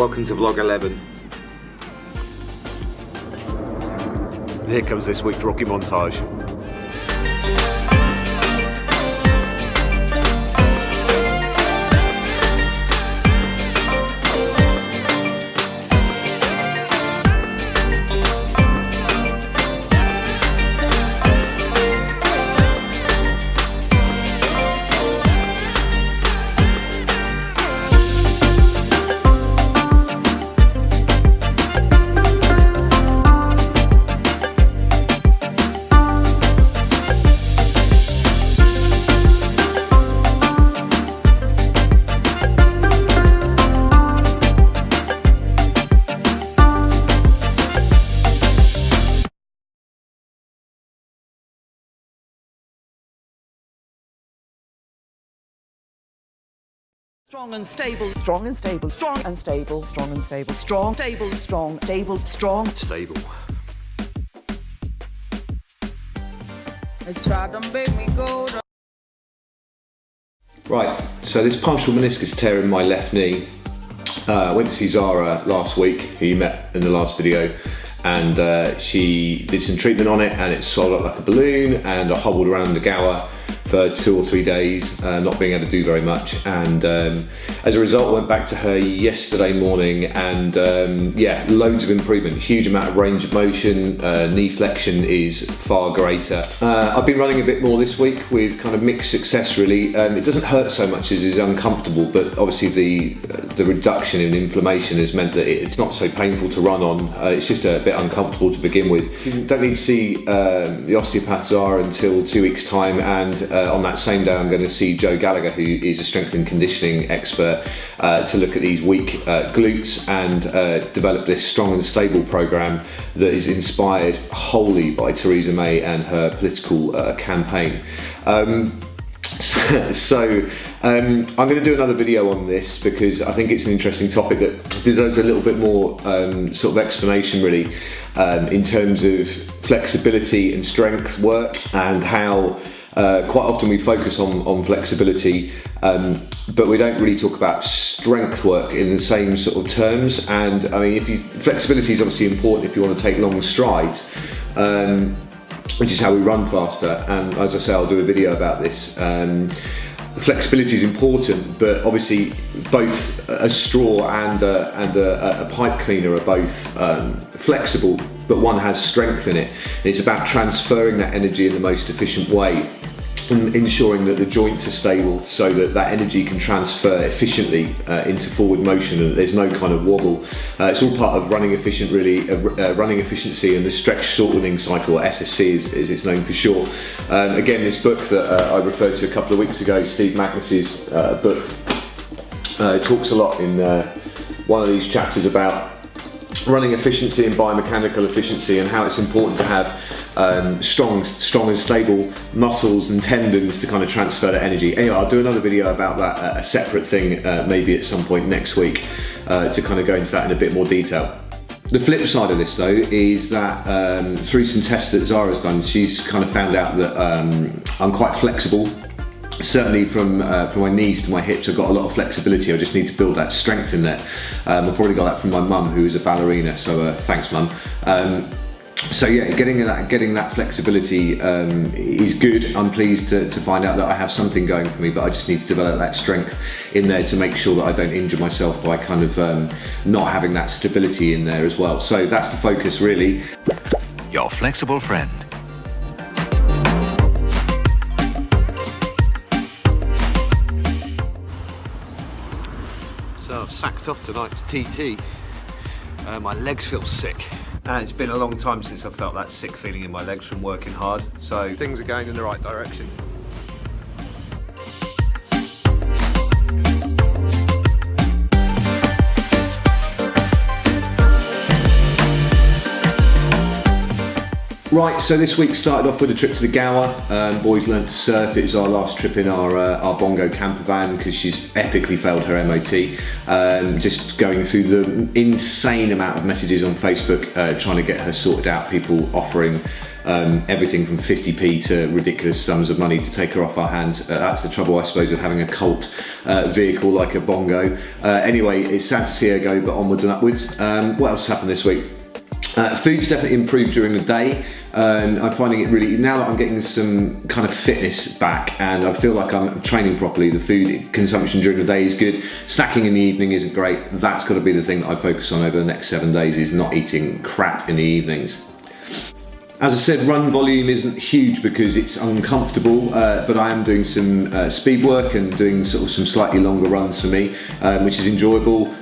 Welcome to vlog 11. And here comes this week's Rocky montage. Strong and stable, strong and stable, strong and stable, strong and stable, strong, stable, strong, stable, strong, Stable. They tried to make me go to... Right, so this partial meniscus tear in my left knee. I went to see Zara last week, who you met in the last video, and she did some treatment on it and it swelled up like a balloon, and I hobbled around the Gower for 2 or 3 days, not being able to do very much, and as a result I went back to her yesterday morning, and yeah, loads of improvement, huge amount of range of motion, knee flexion is far greater. I've been running a bit more this week with kind of mixed success really. It doesn't hurt so much as is uncomfortable, but obviously the reduction in inflammation has meant that it's not so painful to run on. It's just a bit uncomfortable to begin with. You don't need to see the osteopath Zara until 2 weeks time, and on that same day I'm going to see Joe Gallagher, who is a strength and conditioning expert, to look at these weak glutes and develop this strong and stable program that is inspired wholly by Theresa May and her political campaign. I'm going to do another video on this because I think it's an interesting topic that deserves a little bit more sort of explanation really, in terms of flexibility and strength work, and how quite often we focus on flexibility, but we don't really talk about strength work in the same sort of terms. And I mean, flexibility is obviously important if you want to take long strides, which is how we run faster, and as I say, I'll do a video about this. Flexibility is important, but obviously both a straw and a pipe cleaner are both flexible, but one has strength in it. And it's about transferring that energy in the most efficient way and ensuring that the joints are stable so that that energy can transfer efficiently into forward motion and there's no kind of wobble. It's all part of running efficient really, running efficiency and the stretch shortening cycle, or SSC as it's known for short. Again, this book that I referred to a couple of weeks ago, Steve Magnus's book, talks a lot in one of these chapters about running efficiency and biomechanical efficiency, and how it's important to have strong and stable muscles and tendons to kind of transfer that energy. Anyway, I'll do another video about that, a separate thing, maybe at some point next week, to kind of go into that in a bit more detail. The flip side of this though is that through some tests that Zara's done, she's kind of found out that I'm quite flexible. Certainly from my knees to my hips, I've got a lot of flexibility. I just need to build that strength in there. I've probably got that from my mum, who is a ballerina, so thanks mum. So yeah, getting that flexibility is good. I'm pleased to find out that I have something going for me, but I just need to develop that strength in there to make sure that I don't injure myself by kind of not having that stability in there as well. So that's the focus really. Your flexible friend. So I've sacked off tonight's TT. My legs feel sick, and it's been a long time since I've felt that sick feeling in my legs from working hard, so things are going in the right direction. Right, so this week started off with a trip to the Gower. Boys learnt to surf. It was our last trip in our Bongo camper van because she's epically failed her MOT. Just going through the insane amount of messages on Facebook trying to get her sorted out, people offering everything from 50p to ridiculous sums of money to take her off our hands. That's the trouble, I suppose, with having a cult vehicle like a bongo. Anyway, it's sad to see her go, but onwards and upwards. What else happened this week? Food's definitely improved during the day. I'm finding it really, now that I'm getting some kind of fitness back and I feel like I'm training properly, the food consumption during the day is good. Snacking in the evening isn't great. That's got to be the thing that I focus on over the next 7 days, is not eating crap in the evenings. As I said, run volume isn't huge because it's uncomfortable, but I am doing some speed work and doing sort of some slightly longer runs for me, which is enjoyable.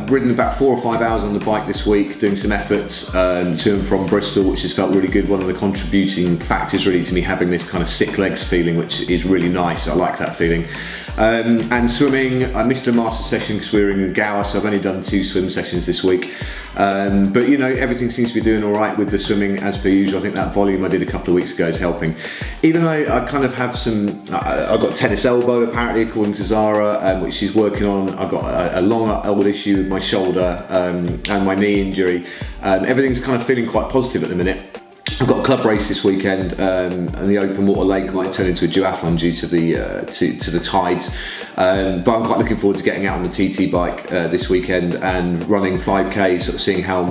Ridden about 4 or 5 hours on the bike this week, doing some efforts to and from Bristol, which has felt really good. One of the contributing factors really to me having this kind of sick legs feeling, which is really nice. I like that feeling. And swimming, I missed a master session because we were in Gower, so I've only done 2 swim sessions this week. But you know, everything seems to be doing all right with the swimming as per usual. I think that volume I did a couple of weeks ago is helping. Even though I kind of have some, I've got tennis elbow apparently according to Zara, which she's working on. I've got a long old issue with my shoulder and my knee injury. Everything's kind of feeling quite positive at the minute. I've got a club race this weekend, and the open water lake might turn into a duathlon due to the tides. But I'm quite looking forward to getting out on the TT bike this weekend and running 5k, sort of seeing how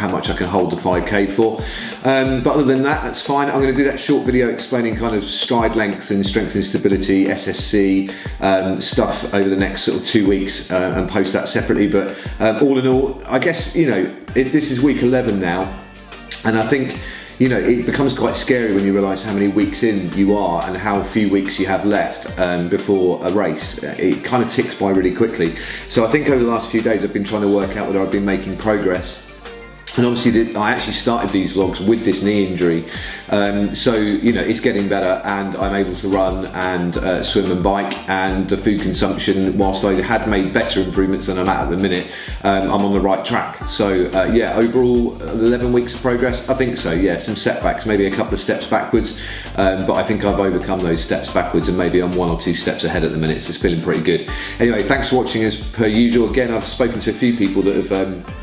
much I can hold the 5k for. But other than that, that's fine. I'm going to do that short video explaining kind of stride length and strength and stability, SSC stuff over the next sort of 2 weeks, and post that separately. But all in all, I guess, you know, this is week 11 now, and I think, you know, it becomes quite scary when you realise how many weeks in you are and how few weeks you have left before a race. It kind of ticks by really quickly. So I think over the last few days I've been trying to work out whether I've been making progress. And obviously I actually started these vlogs with this knee injury, so you know, it's getting better and I'm able to run and swim and bike, and the food consumption, whilst I had made better improvements than I'm at the minute, I'm on the right track. So yeah, overall 11 weeks of progress, I think so. Yeah, some setbacks, maybe a couple of steps backwards, but I think I've overcome those steps backwards and maybe I'm 1 or 2 steps ahead at the minute, so it's feeling pretty good. Anyway, thanks for watching as per usual. Again, I've spoken to a few people that have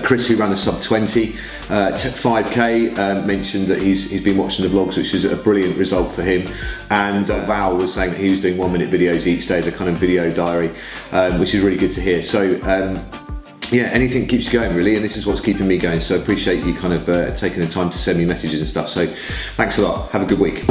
Chris, who ran a sub 20 5k, mentioned that he's been watching the vlogs, which is a brilliant result for him. And Val was saying that he was doing 1 minute videos each day as a kind of video diary, which is really good to hear. So yeah, anything keeps you going really, and this is what's keeping me going. So I appreciate you kind of taking the time to send me messages and stuff. So thanks a lot. Have a good week.